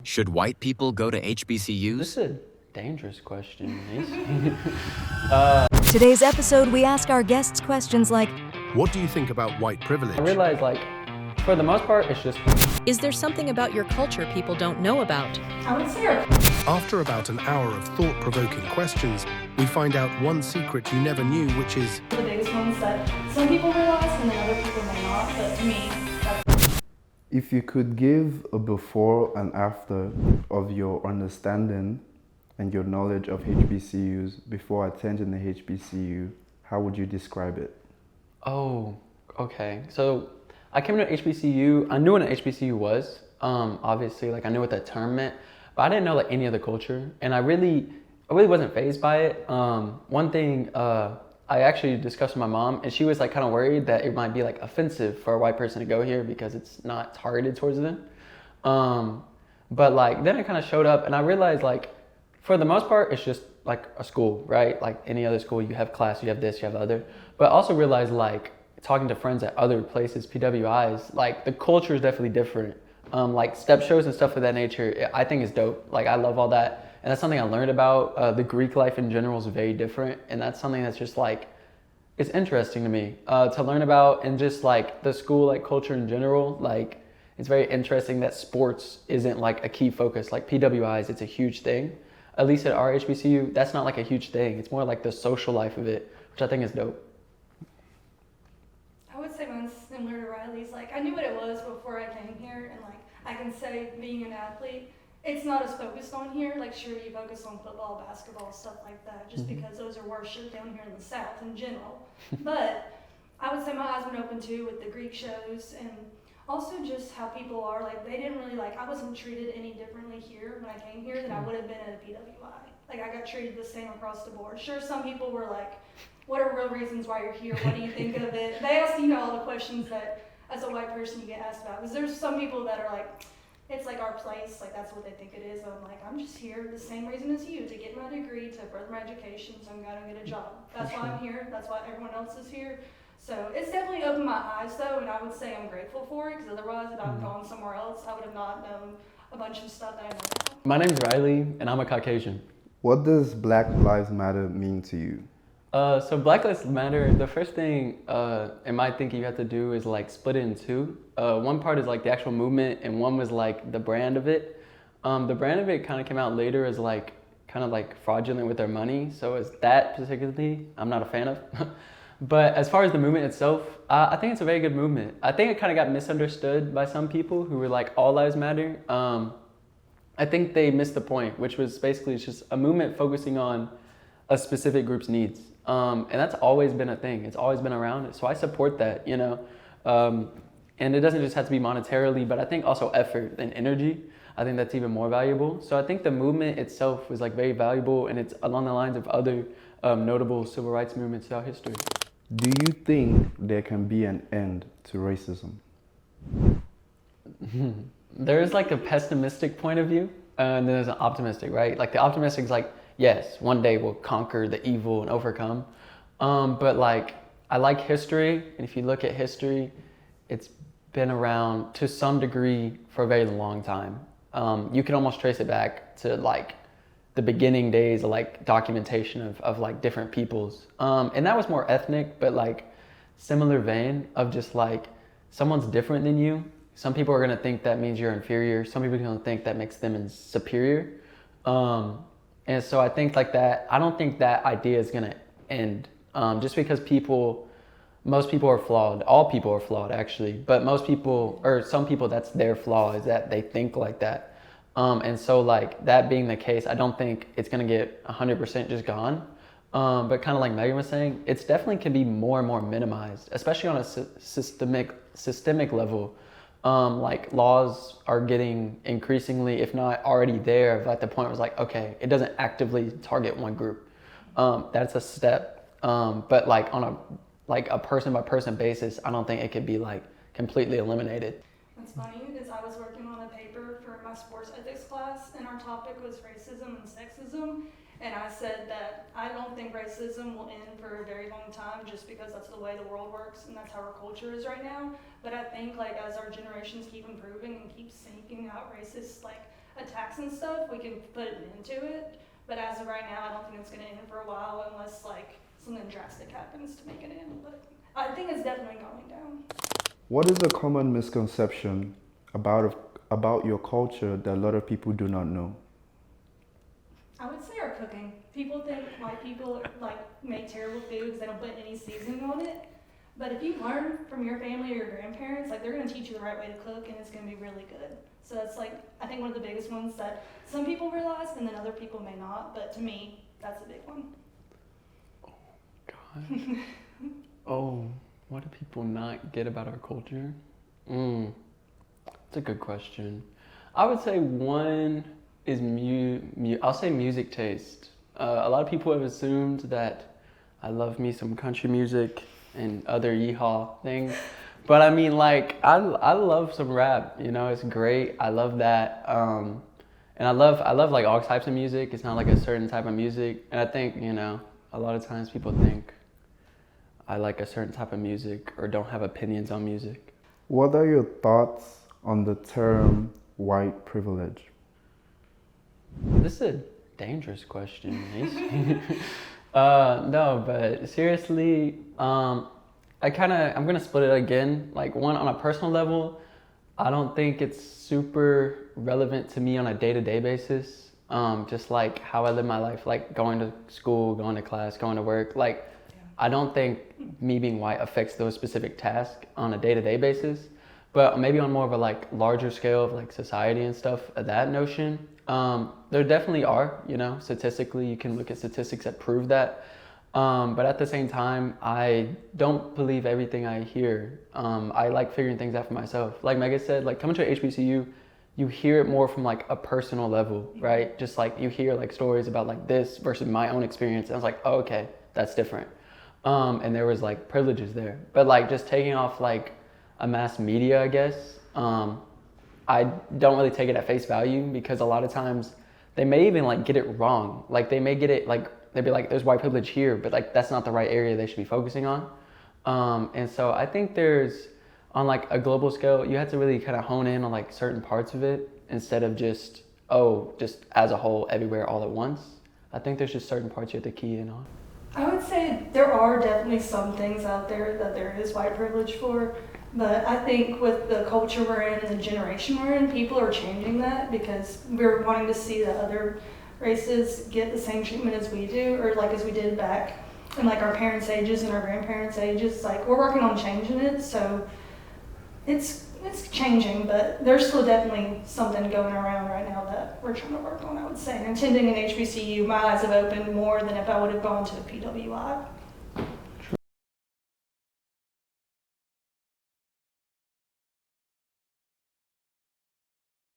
Should white people go to This HBCUs? is a dangerous question. Today's episode, we ask our guests questions like, What do you think about white privilege? I realize, like, for the most part, it's just Is there something about your culture people don't know about? I would say our After about an hour of thought-provoking questions, we find out one secret you never knew, which is the biggest ones that some people realize and then other people may not, but to me, that's If you could give a before and after of your understanding and your knowledge of HBCUs before attending the HBCU, how would you describe it? Oh, okay. So I came to HBCU. I knew what an HBCU was. Obviously, like I knew what that term meant, but I didn't know like any of the culture, and I really wasn't fazed by it. One thing I actually discussed with my mom, and she was like kind of worried that it might be like offensive for a white person to go here because it's not targeted towards them. But like then it kind of showed up, and I realized like for the most part it's just like a school, right? Like any other school, you have class, you have this, you have the other. But I also realized like talking to friends at other places, PWIs, like the culture is definitely different. Like step shows and stuff of that nature, I think is dope. Like I love all that. And that's something I learned about. The Greek life in general is very different. And that's something that's just like, it's interesting to me to learn about, and just like the school like culture in general. Like it's very interesting that sports isn't like a key focus. Like PWIs, it's a huge thing. At least at our HBCU, that's not like a huge thing. It's more like the social life of it, which I think is dope. I would say mine's similar to Riley's. Like I knew what it was before I came here, and like I can say being an athlete, it's not as focused on here. Like sure, you focus on football, basketball, stuff like that, just because those are worshipped down here in the South in general. But I would say my eyes been open too with the Greek shows, and also just how people are. Like they didn't really like. I wasn't treated any differently here when I came here than I would have been at a PWI. Like I got treated the same across the board. Sure, some people were like, what are real reasons why you're here? What do you think of it? They ask, all the questions that as a white person you get asked about. Because there's some people that are like, it's like our place, like that's what they think it is. I'm like, I'm just here the same reason as you, to get my degree, to further my education, so I'm gonna get a job. That's why I'm here, that's why everyone else is here. So it's definitely opened my eyes though, and I would say I'm grateful for it, because otherwise if I'd gone somewhere else, I would have not known a bunch of stuff that I know now. My name's Riley, and I'm a Caucasian. What does Black Lives Matter mean to you? So Black Lives Matter, the first thing in my thinking you have to do is like split it in two. One part is like the actual movement, and one was like the brand of it. The brand of it kind of came out later as like kind of like fraudulent with their money. So as that particularly, I'm not a fan of. But as far as the movement itself, I think it's a very good movement. I think it kind of got misunderstood by some people who were like, all lives matter. I think they missed the point, which was basically just a movement focusing on a specific group's needs. And that's always been a thing. It's always been around. So I support that, and it doesn't just have to be monetarily, but I think also effort and energy. I think that's even more valuable. So I think the movement itself was like very valuable, and it's along the lines of other notable civil rights movements throughout history. Do you think there can be an end to racism? There's like a pessimistic point of view, and then there's an optimistic, right? Like the optimistic is like, yes, one day we'll conquer the evil and overcome. But like, I like history, and if you look at history, it's been around to some degree for a very long time. You can almost trace it back to like the beginning days of like documentation of like different peoples. And that was more ethnic, but like similar vein of just like someone's different than you. Some people are gonna think that means you're inferior. Some people are gonna think that makes them superior. And so I think like that, I don't think that idea is gonna end. Just because most people are flawed. All people are flawed actually, but most people, or some people, that's their flaw, is that they think like that. And so like that being the case, I don't think it's gonna get 100% just gone. But kind of like Megan was saying, it's definitely can be more and more minimized, especially on a systemic level. Like laws are getting increasingly, if not already there, at the point where it's like, okay, it doesn't actively target one group. That's a step. But like on a person by person basis, I don't think it could be like completely eliminated. What's funny is I was working on a paper for my sports ethics class, and our topic was racism and sexism. And I said that I don't think racism will end for a very long time, just because that's the way the world works and that's how our culture is right now. But I think like as our generations keep improving and keep seeking out racist like a tax and stuff, we can put it into it. But as of right now, I don't think it's going to end for a while unless like something drastic happens to make it end. But I think it's definitely going down. What is a common misconception about your culture that a lot of people do not know? I would say our cooking. People think white people like make terrible food because they don't put any seasoning on it. But if you learn from your family or your grandparents, like they're going to teach you the right way to cook, and it's going to be really good. So that's like, I think one of the biggest ones that some people realize and then other people may not. But to me, that's a big one. God. Oh, what do people not get about our culture? That's a good question. I would say one is I'll say music taste. A lot of people have assumed that I love me some country music and other yeehaw things. But I mean, like, I love some rap, you know, it's great. I love that. And I love like all types of music. It's not like a certain type of music. And I think, you know, a lot of times people think I like a certain type of music or don't have opinions on music. What are your thoughts on the term white privilege? This is a dangerous question. No, but seriously, I'm gonna split it again. Like, one, on a personal level, I don't think it's super relevant to me on a day-to-day basis. Just like how I live my life, like going to school, going to class, going to work. Like, I don't think me being white affects those specific tasks on a day-to-day basis. But maybe on more of a like larger scale of like society and stuff, that notion, there definitely are, you know, statistically, you can look at statistics that prove that. But at the same time, I don't believe everything I hear. I like figuring things out for myself. Like Megan said, like coming to a HBCU, you hear it more from like a personal level, right? Just like you hear like stories about like this versus my own experience. And I was like, oh, okay, that's different. And there was like privileges there. But like just taking off like a mass media, I guess, I don't really take it at face value because a lot of times they may even like get it wrong. Like they may get it like, they'd be like, there's white privilege here, but like that's not the right area they should be focusing on. And so I think there's, on like a global scale, you have to really kind of hone in on like certain parts of it instead of just as a whole everywhere all at once. I think there's just certain parts you have to key in on. I would say there are definitely some things out there that there is white privilege for, but I think with the culture we're in and the generation we're in, people are changing that because we're wanting to see that other races get the same treatment as we do, or like as we did back in like our parents' ages and our grandparents' ages. Like we're working on changing it, so it's changing, but there's still definitely something going around right now that we're trying to work on, I would say. And attending an HBCU, my eyes have opened more than if I would have gone to a PWI.